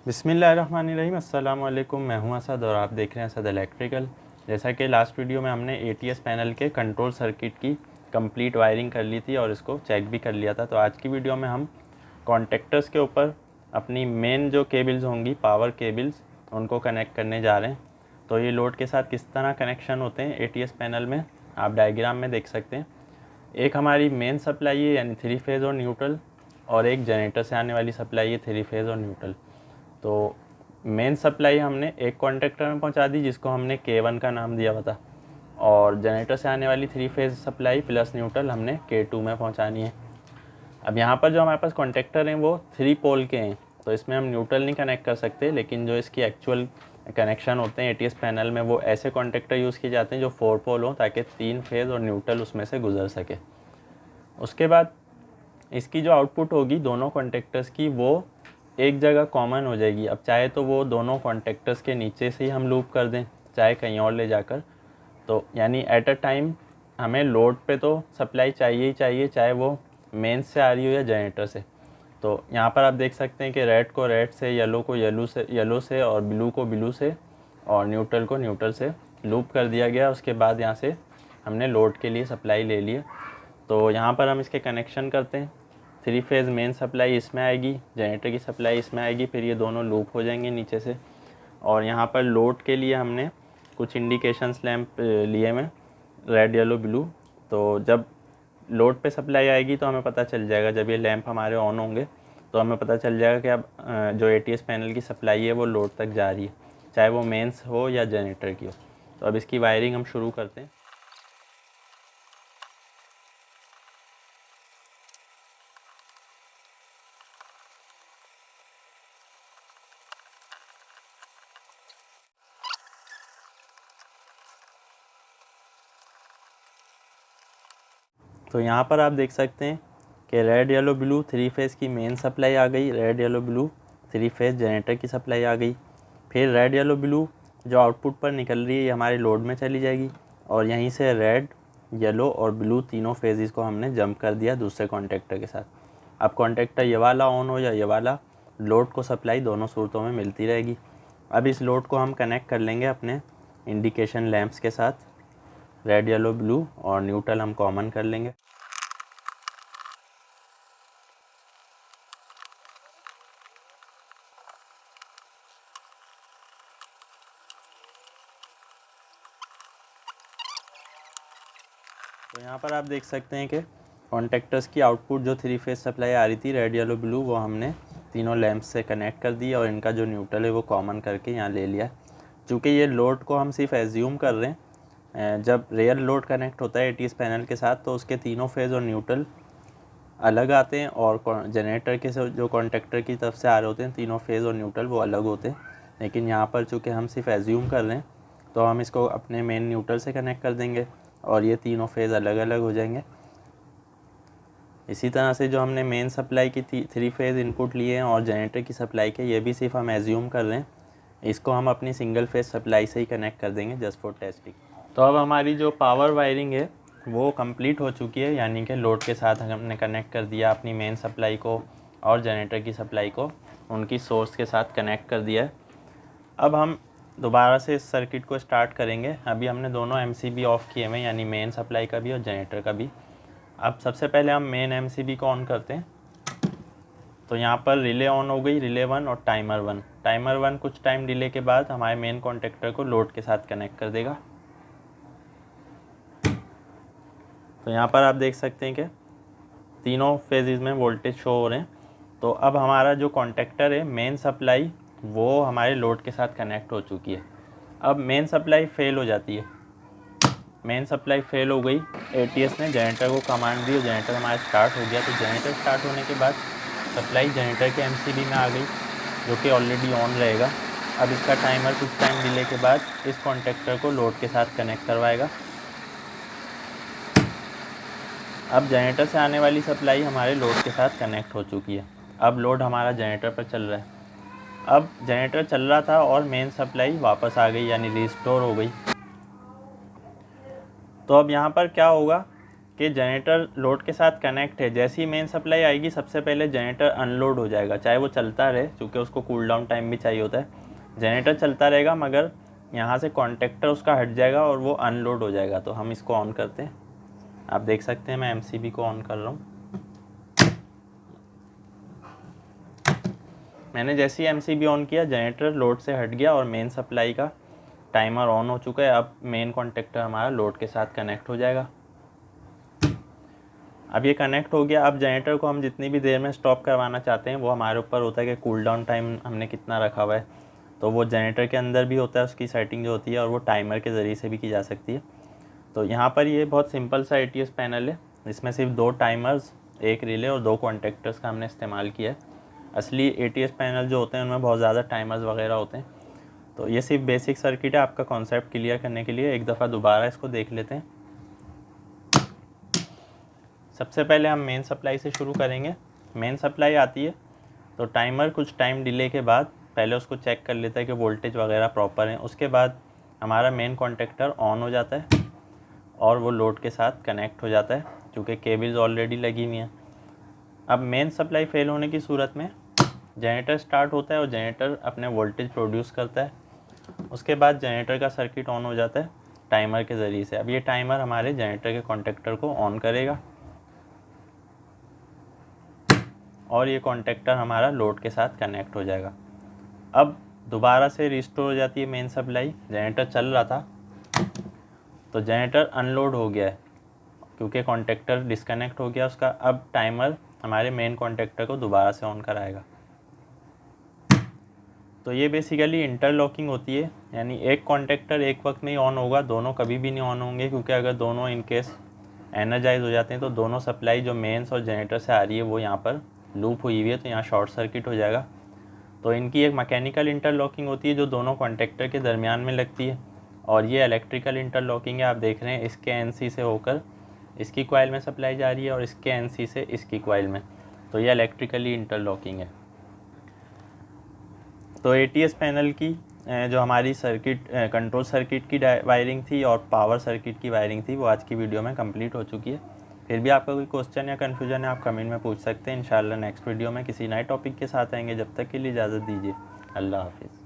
बिस्मिल्लाहिर्रहमानिर्रहीम। अस्सलाम वालेकुम। मैं हूं असद और आप देख रहे हैं असद इलेक्ट्रिकल। जैसा कि लास्ट वीडियो में हमने एटीएस पैनल के कंट्रोल सर्किट की कंप्लीट वायरिंग कर ली थी और इसको चेक भी कर लिया था, तो आज की वीडियो में हम कॉन्टेक्टर्स के ऊपर अपनी मेन जो केबल्स होंगी, पावर केबल्स, उनको कनेक्ट करने जा रहे हैं। तो ये लोड के साथ किस तरह कनेक्शन होते हैं एटीएस पैनल में, आप डायग्राम में देख सकते हैं। एक हमारी मेन सप्लाई है यानी 3 फेज़ और न्यूट्रल, और एक जनरेटर से आने वाली सप्लाई है 3 फेज़ और न्यूट्रल। तो मेन सप्लाई हमने एक कॉन्टेक्टर में पहुंचा दी जिसको हमने K1 का नाम दिया हुआ था, और जनरेटर से आने वाली 3 फेज़ सप्लाई प्लस न्यूट्रल हमने K2 में पहुंचानी है। अब यहाँ पर जो हमारे पास कॉन्टेक्टर हैं वो 3 पोल के हैं, तो इसमें हम न्यूट्रल नहीं कनेक्ट कर सकते, लेकिन जो इसकी एक्चुअल कनेक्शन होते हैं एटीएस पैनल में वो ऐसे कॉन्टेक्टर यूज़ किए जाते हैं जो 4 पोल हों, ताकि 3 फेज़ और न्यूट्रल उसमें से गुजर सके। उसके बाद इसकी जो आउटपुट होगी दोनों कॉन्टेक्टर्स की, वो एक जगह कॉमन हो जाएगी। अब चाहे तो वो दोनों कॉन्टेक्टर्स के नीचे से ही हम लूप कर दें, चाहे कहीं और ले जाकर, तो यानी एट अ टाइम हमें लोड पे तो सप्लाई चाहिए ही चाहिए, चाहे वो मेन से आ रही हो या जनरेटर से। तो यहाँ पर आप देख सकते हैं कि रेड को रेड से, येलो को येलो से और ब्लू को ब्लू से और न्यूट्रल को न्यूट्रल से लूप कर दिया गया। उसके बाद यहाँ से हमने लोड के लिए सप्लाई ले ली है। तो यहाँ पर हम इसके कनेक्शन करते हैं। 3 फेज़ मेन सप्लाई इसमें आएगी, जनरेटर की सप्लाई इसमें आएगी, फिर ये दोनों लूप हो जाएंगे नीचे से। और यहाँ पर लोड के लिए हमने कुछ इंडिकेशंस लैंप लिए में, रेड येलो ब्लू। तो जब लोड पे सप्लाई आएगी तो हमें पता चल जाएगा, जब ये लैंप हमारे ऑन होंगे तो हमें पता चल जाएगा कि अब जो एटीएस पैनल की सप्लाई है वो लोड तक जा रही है, चाहे वो मेंस हो या जनरेटर की हो। तो अब इसकी वायरिंग हम शुरू करते हैं। तो यहाँ पर आप देख सकते हैं कि रेड येलो ब्लू 3 फेज़ की मेन सप्लाई आ गई, red yellow blue 3 phase generator की सप्लाई आ गई। फिर रेड येलो ब्लू जो आउटपुट पर निकल रही है ये हमारे लोड में चली जाएगी, और यहीं से रेड येलो और ब्लू तीनों फेजेस को हमने जंप कर दिया दूसरे कॉन्टेक्टर के साथ। अब कॉन्टेक्टर ये वाला ऑन हो या ये वाला, लोड को सप्लाई दोनों सूरतों में मिलती रहेगी। अब इस लोड को हम कनेक्ट कर लेंगे अपने इंडिकेशन लैंप्स के साथ, रेड येलो ब्लू और न्यूट्रल हम कॉमन कर लेंगे। तो यहाँ पर आप देख सकते हैं कि कॉन्टेक्टर्स की आउटपुट जो 3 फेज़ सप्लाई आ रही थी रेड येलो ब्लू, वो हमने तीनों लैंप्स से कनेक्ट कर दी और इनका जो न्यूट्रल है वो कॉमन करके यहाँ ले लिया। चूँकि ये लोड को हम सिर्फ एज्यूम कर रहे हैं, जब रियल लोड कनेक्ट होता है एटीएस पैनल के साथ तो उसके तीनों फेज़ और न्यूट्रल अलग आते हैं, और जनरेटर के जो कॉन्टेक्टर की तरफ से आ रहे होते हैं तीनों फेज़ और न्यूट्रल वो अलग होते हैं। लेकिन यहाँ पर चूँकि हम सिर्फ एज्यूम कर रहे हैं तो हम इसको अपने मेन न्यूट्रल से कनेक्ट कर देंगे और ये तीनों फेज़ अलग अलग हो जाएंगे। इसी तरह से जो हमने मेन सप्लाई की 3 फेज़ इनपुट लिए हैं और जनरेटर की सप्लाई के, ये भी सिर्फ हम एज्यूम कर रहे हैं, इसको हम अपनी सिंगल फेज़ सप्लाई से ही कनेक्ट कर देंगे जस्ट फॉर टेस्टिंग। तो अब हमारी जो पावर वायरिंग है वो कंप्लीट हो चुकी है, यानी कि लोड के साथ हमने कनेक्ट कर दिया अपनी मेन सप्लाई को और जनरेटर की सप्लाई को उनकी सोर्स के साथ कनेक्ट कर दिया है। अब हम दोबारा से इस सर्किट को स्टार्ट करेंगे। अभी हमने दोनों एमसीबी ऑफ़ किए हुए हैं, यानी मेन सप्लाई का भी और जनरेटर का भी। अब सबसे पहले हम मेन एमसीबी को ऑन करते हैं। तो यहाँ पर रिले ऑन हो गई, रिले 1 और टाइमर 1। टाइमर 1 कुछ टाइम डिले के बाद हमारे मेन कॉन्टेक्टर को लोड के साथ कनेक्ट कर देगा। तो यहाँ पर आप देख सकते हैं कि तीनों फेजेस में वोल्टेज शो हो रहे हैं। तो अब हमारा जो कॉन्टेक्टर है मेन सप्लाई वो हमारे लोड के साथ कनेक्ट हो चुकी है। अब मेन सप्लाई फेल हो जाती है, मेन सप्लाई फेल हो गई, एटीएस ने जनरेटर को कमांड दी और जनरेटर हमारा स्टार्ट हो गया। तो जनरेटर स्टार्ट होने के बाद सप्लाई जनरेटर के एमसीबी में आ गई जो कि ऑलरेडी ऑन रहेगा। अब इसका टाइमर कुछ टाइम डिले के बाद इस कॉन्टेक्टर को लोड के साथ कनेक्ट करवाएगा। अब जनरेटर से आने वाली सप्लाई हमारे लोड के साथ कनेक्ट हो चुकी है। अब लोड हमारा जनरेटर पर चल रहा है। अब जनरेटर चल रहा था और मेन सप्लाई वापस आ गई, यानी रिस्टोर हो गई। तो अब यहाँ पर क्या होगा कि जनरेटर लोड के साथ कनेक्ट है, जैसी मेन सप्लाई आएगी सबसे पहले जनरेटर अनलोड हो जाएगा, चाहे वो चलता रहे क्योंकि उसको कूल डाउन टाइम भी चाहिए होता है। जनरेटर चलता रहेगा मगर यहाँ से कॉन्टेक्टर उसका हट जाएगा और वो अनलोड हो जाएगा। तो हम इसको ऑन करते हैं, आप देख सकते हैं मैं MCB को ऑन कर रहा हूँ। मैंने जैसे ही MCB ऑन किया जनरेटर लोड से हट गया और मेन सप्लाई का टाइमर ऑन हो चुका है। अब मेन कॉन्टेक्टर हमारा लोड के साथ कनेक्ट हो जाएगा। अब ये कनेक्ट हो गया। अब जनरेटर को हम जितनी भी देर में स्टॉप करवाना चाहते हैं वो हमारे ऊपर होता है कि कूल डाउन टाइम हमने कितना रखा हुआ है। तो वो जनरेटर के अंदर भी होता है, उसकी सेटिंग जो होती है, और वो टाइमर के ज़रिए से भी की जा सकती है। तो यहाँ पर ये बहुत सिंपल सा ATS पैनल है, इसमें सिर्फ 2 टाइमर्स, 1 रिले और 2 कॉन्टेक्टर्स का हमने इस्तेमाल किया है। असली ATS पैनल जो होते हैं उनमें बहुत ज़्यादा टाइमर्स वगैरह होते हैं। तो ये सिर्फ बेसिक सर्किट है। आपका कॉन्सेप्ट क्लियर करने के लिए एक दफ़ा दोबारा इसको देख लेते हैं। सबसे पहले हम मेन सप्लाई से शुरू करेंगे। मेन सप्लाई आती है तो टाइमर कुछ टाइम डिले के बाद पहले उसको चेक कर लेता है कि वोल्टेज वगैरह प्रॉपर है। उसके बाद हमारा मेन कॉन्टेक्टर ऑन हो जाता है और वो लोड के साथ कनेक्ट हो जाता है क्योंकि केबल्स ऑलरेडी लगी हुई हैं। अब मेन सप्लाई फेल होने की सूरत में जनरेटर स्टार्ट होता है और जनरेटर अपने वोल्टेज प्रोड्यूस करता है। उसके बाद जनरेटर का सर्किट ऑन हो जाता है टाइमर के ज़रिए से। अब ये टाइमर हमारे जनरेटर के कॉन्टेक्टर को ऑन करेगा और ये कॉन्टेक्टर हमारा लोड के साथ कनेक्ट हो जाएगा। अब दोबारा से रिस्टोर हो जाती है मेन सप्लाई। जनरेटर चल रहा था तो जनरेटर अनलोड हो गया है क्योंकि कॉन्टेक्टर डिस्कनेक्ट हो गया उसका। अब टाइमर हमारे मेन कॉन्टेक्टर को दोबारा से ऑन कराएगा। तो ये बेसिकली इंटरलॉकिंग होती है, यानी एक कॉन्टेक्टर एक वक्त में ही ऑन होगा, दोनों कभी भी नहीं ऑन होंगे, क्योंकि अगर दोनों इनकेस एनर्जाइज हो जाते हैं तो दोनों सप्लाई जो मेंस और जनरेटर से आ रही है वो यहाँ पर लूप हुई हुई है, तो यहाँ शॉर्ट सर्किट हो जाएगा। तो इनकी एक मैकेनिकल इंटरलॉकिंग होती है जो दोनों कॉन्टेक्टर के दरमियान में लगती है, और ये इलेक्ट्रिकल इंटरलॉकिंग है। आप देख रहे हैं इसके NC से होकर इसकी कॉइल में सप्लाई जा रही है और इसके NC से इसकी कॉइल में, तो ये इलेक्ट्रिकली इंटरलॉकिंग है। तो ATS पैनल की जो हमारी सर्किट कंट्रोल सर्किट की वायरिंग थी और पावर सर्किट की वायरिंग थी वो आज की वीडियो में कंप्लीट हो चुकी है। फिर भी आपका कोई क्वेश्चन या कन्फ्यूजन है आप कमेंट में पूछ सकते हैं। इंशाल्लाह नेक्स्ट वीडियो में किसी नए टॉपिक के साथ आएंगे। जब तक के लिए इजाज़त दीजिए। अल्लाह हाफिज़।